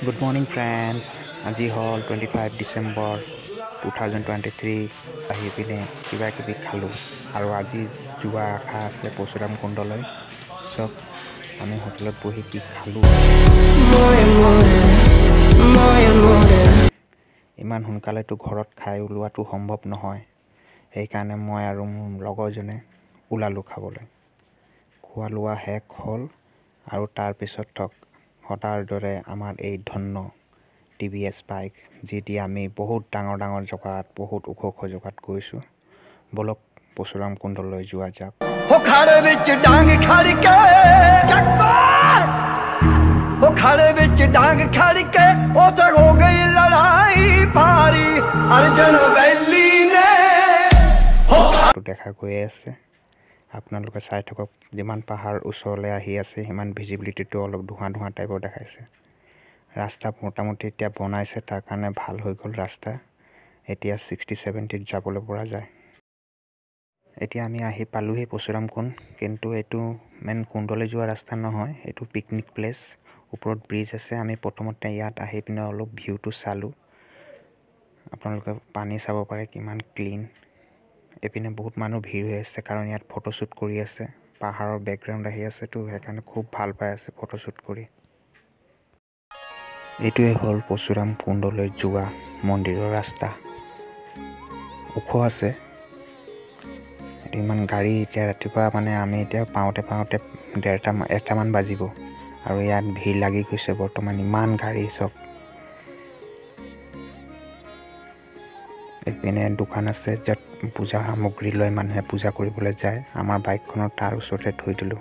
Good morning friends. আজি হল 25 ডিসেম্বৰ 2023 আহি পিনে কিবা কিবি খালোঁ আৰু আজি যোৱা আশা আছে পৰশুৰাম কুণ্ডলৈ সব আমি হোটেলত বহি কি খালোঁ ইমান সোনকালেতো ঘৰত খাই ওলোৱাটো সম্ভৱ নহয় সেইকাৰণে মই আৰু মোৰ লগৰজনে ওলালোঁ খাবলৈ খোৱা লোৱা শেষ হ'ল আৰু তাৰ পিছত হঠাৰ দৰে আমাৰ এই ধন্য টিভিএছ বাইক যেটি আমি বহুত ডাঙৰ জগাত বহুত ওখ জগাত গৈছোঁ বলক পৰশুৰাম কুণ্ডলৈ যোৱা যাওক খাড়ে ਵਿੱਚ ਡਾਂਗ ਖੜ ਕੇ ਉਹ ਖਾড়ੇ ਵਿੱਚ ਡਾਂਗ ਖੜ ਕੇ ਉੱਥੇ ਹੋ ਗਈ ਲੜਾਈ ਭਾਰੀ ਅਰਜਨ ਵੈਲੀ ਨੇ দেখা গৈ আছে আপোনালোকে চাই থাকক যিমান পাহাৰ ওচৰলৈ আহি আছে সিমান ভিজিবিলিটিটো অলপ ধোঁৱা টাইপৰ দেখাইছে ৰাস্তা মোটামুটি এতিয়া বনাইছে তাৰ কাৰণে ভাল হৈ গ'ল ৰাস্তা এতিয়া 60-70 যাবলৈ পৰা যায় এতিয়া আমি আহি পালোহি পৰশুৰাম কুণ্ড কিন্তু এইটো মেন কুণ্ডলৈ যোৱা ৰাস্তা নহয় এইটো পিকনিক প্লেচ ওপৰত ব্ৰিজ আছে আমি প্ৰথমতে ইয়াত আহি পিনে অলপ ভিউটো চালোঁ আপোনালোকে পানী চাব পাৰে কিমান ক্লিন এপিনে বহুত মানুহ ভিৰ হৈ আছে কাৰণ ইয়াত ফটোশুট কৰি আছে পাহাৰৰ বেকগ্ৰাউণ্ড আহি আছে তো সেইকাৰণে খুব ভাল পাই আছে ফটোশুট কৰি এইটোৱে হ'ল পৰশুৰাম কুণ্ডলৈ যোৱা মন্দিৰৰ ৰাস্তা ওখ আছে ইমান গাড়ী এতিয়া ৰাতিপুৱা মানে আমি এতিয়া পাওঁতে 1:30মান বাজিব আৰু ইয়াত ভিৰ লাগি গৈছে বৰ্তমান ইমান গাড়ী সব এপিনে দোকান আছে য'ত পূজাৰ সামগ্ৰী লৈ মানুহে পূজা কৰিবলৈ যায় আমাৰ বাইকখনৰ তাৰ ওচৰতে থৈ দিলোঁ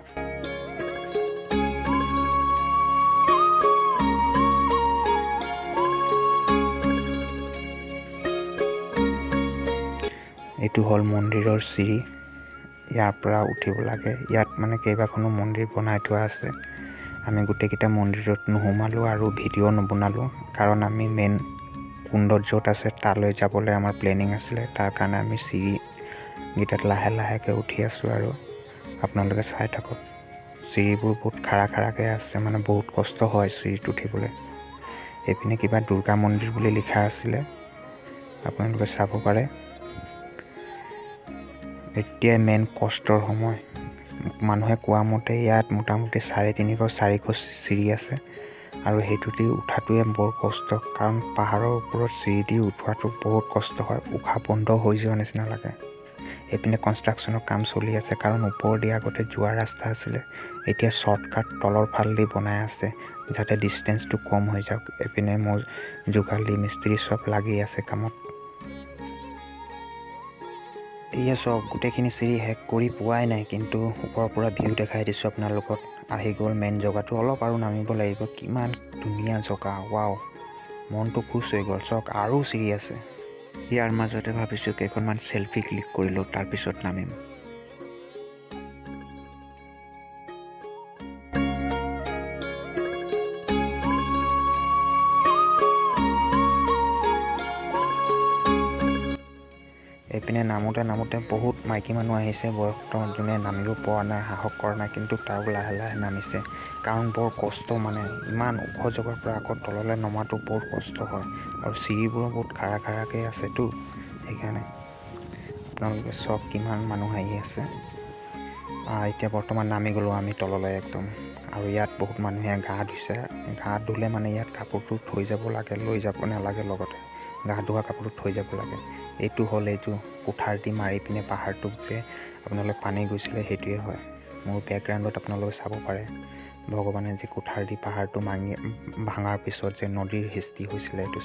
এইটো হ'ল মন্দিৰৰ চিৰি ইয়াৰ পৰা উঠিব লাগে ইয়াত মানে কেইবাখনো মন্দিৰ বনাই থোৱা আছে আমি গোটেইকেইটা মন্দিৰত নোসোমালোঁ আৰু ভিডিঅ' নবনালোঁ কাৰণ আমি মেইন কুণ্ডত য'ত আছে তালৈ যাবলৈ আমাৰ প্লেনিং আছিলে তাৰ কাৰণে আমি চিৰিকেইটাত লাহেকৈ উঠি আছোঁ আৰু আপোনালোকে চাই থাকক চিৰিবোৰ বহুত খাৰাকৈ আছে মানে বহুত কষ্ট হয় চিৰিত উঠিবলৈ এইপিনে কিবা দুৰ্গা মন্দিৰ বুলি লিখা আছিলে আপোনালোকে চাব পাৰে এতিয়া মেইন কষ্টৰ সময় মানুহে কোৱা মতে ইয়াত মোটামুটি 350-400 চিৰি আছে আৰু সেইটোতে উঠাটোৱে বৰ কষ্ট কাৰণ পাহাৰৰ ওপৰত চিৰি দি উঠোৱাটো বহুত কষ্ট হয় উশাহ বন্ধ হৈ যোৱা নিচিনা লাগে এইপিনে কনষ্ট্ৰাকশ্যনৰ কাম চলি আছে কাৰণ ওপৰ দি আগতে যোৱা ৰাস্তা আছিলে এতিয়া শ্বৰ্টকাট তলৰ ফালেদি বনাই আছে যাতে ডিষ্টেঞ্চটো কম হৈ যাওক এইপিনে যোগালী মিস্ত্ৰী সব লাগি আছে কামত এয়া সব গোটেইখিনি চিৰি শেষ কৰি পোৱাই নাই কিন্তু ওপৰৰ পৰা ভিউ দেখাই দিছোঁ আপোনালোকক আহি গ'ল মেইন জগাটো অলপ আৰু নামিব লাগিব কিমান ধুনীয়া জগা ৱাও মনটো খুচ হৈ গ'ল চক আৰু চিৰি আছে ইয়াৰ মাজতে ভাবিছোঁ কেইখনমান চেলফি ক্লিক কৰিলোঁ তাৰপিছত নামিম এইপিনে নামোতে বহুত মাইকী মানুহ আহিছে বয়সস্থ যোনে নামিব পৰা নাই সাহস কৰা নাই কিন্তু তাও লাহে নামিছে কাৰণ বৰ কষ্ট মানে ইমান ওখ জগাৰ পৰা আকৌ তললৈ নমাটো বৰ কষ্ট হয় আৰু চিৰিবোৰ বহুত খাৰাকৈ আছেতো সেইকাৰণে আপোনালোকে চব কিমান মানুহ আহি আছে এতিয়া বৰ্তমান নামি গ'লোঁ আমি তললৈ একদম আৰু ইয়াত বহুত মানুহে গা ধুইছে গা ধুলে মানে ইয়াত কাপোৰটো থৈ যাব লাগে লৈ যাব নালাগে লগতে গা ধোৱা কাপোৰটো থৈ যাব লাগে এইটো হ'ল এইটো কোঠাৰ দি মাৰি পিনে পাহাৰটোক যে আপোনালোকে পানী গৈছিলে সেইটোৱে হয় মোৰ বেকগ্ৰাউণ্ডত আপোনালোকে চাব পাৰে ভগৱানে যে কোঠাৰ দি পাহাৰটো ভাঙাৰ পিছত যে নদীৰ সৃষ্টি হৈছিলে এইটো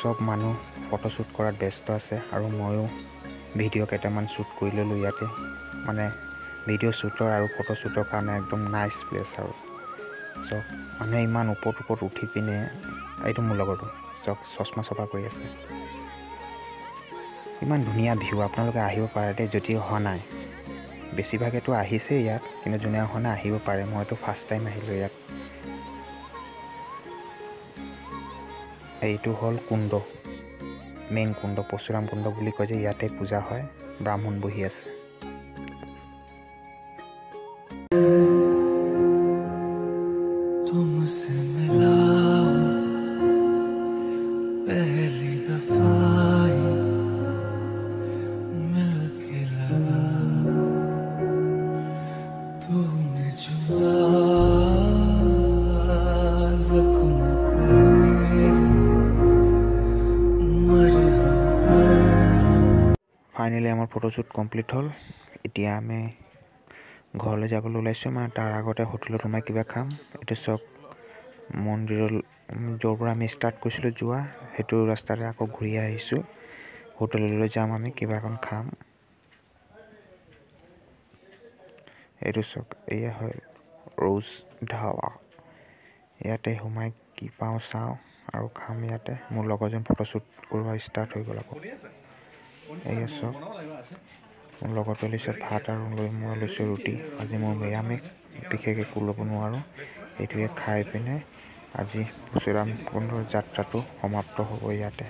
চব মানুহ ফটোশ্বুট কৰাত ব্যস্ত আছে আৰু ময়ো ভিডিঅ' কেইটামান শ্বুট কৰি ল'লোঁ ইয়াতে মানে ভিডিঅ' শ্বুটৰ আৰু ফটোশ্বুটৰ কাৰণে একদম নাইচ প্লেচ আৰু চক মানুহে ইমান ওপৰত উঠি পিনে এইটো মোৰ লগৰটো চক চশমা চপা কৰি আছে ইমান ধুনীয়া ভিউ আপোনালোকে আহিব পাৰে দেই যদি অহা নাই বেছিভাগেতো আহিছে ইয়াত কিন্তু যোনে অহা নাই আহিব পাৰে মইতো ফাৰ্ষ্ট টাইম আহিলোঁ ইয়াত এইটো হ'ল কুণ্ড মেইন কুণ্ড পৰশুৰাম কুণ্ড বুলি কয় যে ইয়াতে পূজা হয় ব্ৰাহ্মণ বহি আছে ফাইনেলি আমাৰ ফটোশ্বুট কমপ্লিট হ'ল। এতিয়া আমি ঘৰলৈ যাবলৈ ওলাইছোঁ, মানে তাৰ আগতে হোটেলত সোমাই কিবা খাম। এইটো চব মন্দিৰৰ য'ৰ পৰা আমি ষ্টাৰ্ট কৰিছিলোঁ যোৱা, সেইটো ৰাস্তাৰে আকৌ ঘূৰি আহিছোঁ। হোটেললৈ যাম, আমি কিবা এখন খাম। এইটো চব এয়া হয় ৰ'জ ধাৱা। ইয়াতে সোমাই কি পাওঁ চাওঁ আৰু খাম ইয়াতে। মোৰ লগৰজন ফটোশ্বুট কৰিব ষ্টাৰ্ট হৈ গ'ল আকৌ। এয়া চব মোৰ লগতে লৈছে ভাত আৰু মই লৈছোঁ ৰুটি। আজি মোৰ নিৰামিষ, বিশেষ একো ল'ব নোৱাৰোঁ। এইটোৱে খাই পিনে আজি পৰশুৰাম কুণ্ডৰ যাত্ৰাটো সমাপ্ত হ'ব ইয়াতে।